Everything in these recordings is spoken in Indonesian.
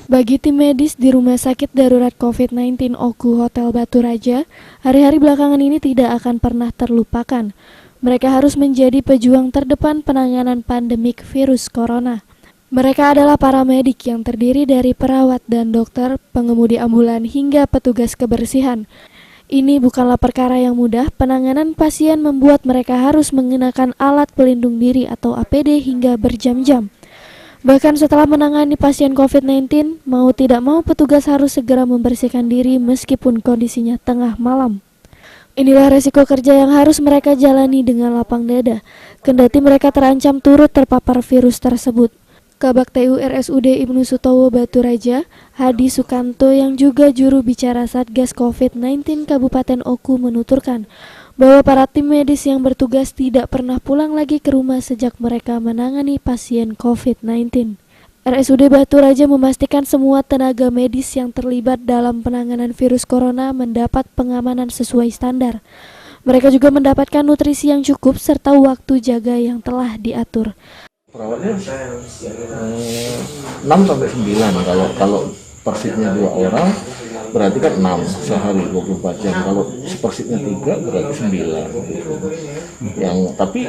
Bagi tim medis di Rumah Sakit Darurat COVID-19 Oku Hotel Batu Raja, hari-hari belakangan ini tidak akan pernah terlupakan. Mereka harus menjadi pejuang terdepan penanganan pandemik virus corona. Mereka adalah para medik yang terdiri dari perawat dan dokter, pengemudi ambulan hingga petugas kebersihan. Ini bukanlah perkara yang mudah, penanganan pasien membuat mereka harus mengenakan alat pelindung diri atau APD hingga berjam-jam. Bahkan setelah menangani pasien COVID-19, mau tidak mau petugas harus segera membersihkan diri meskipun kondisinya tengah malam. Inilah resiko kerja yang harus mereka jalani dengan lapang dada, kendati mereka terancam turut terpapar virus tersebut. Kabak TU RSUD Ibnu Sutowo Batu Raja, Hadi Sukanto yang juga juru bicara Satgas COVID-19 Kabupaten Oku menuturkan bahwa para tim medis yang bertugas tidak pernah pulang lagi ke rumah sejak mereka menangani pasien COVID-19. RSUD Batu Raja memastikan semua tenaga medis yang terlibat dalam penanganan virus corona mendapat pengamanan sesuai standar. Mereka juga mendapatkan nutrisi yang cukup serta waktu jaga yang telah diatur. Perawatnya 6 sampai 9 kalau persitnya 2 orang berarti kan 6 sehari 24 jam. Kalau sepersitnya 3 berarti 9 gitu. Tapi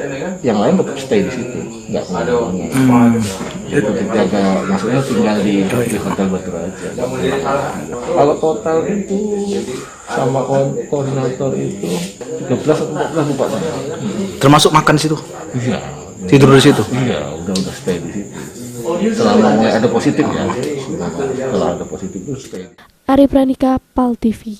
yang lain tetap stay di situ, nggak kemana-mana. Itu dijaga, maksudnya tinggal di Hotel Batu Raja. Kalau total itu sama koordinator itu 13 atau 14 lupa saya. Termasuk makan situ? Iya. Tidur di situ? Iya, udah stay di situ. Selama ada positif ya. Kalau ada positif itu stay. Ari Pranika, PAL TV.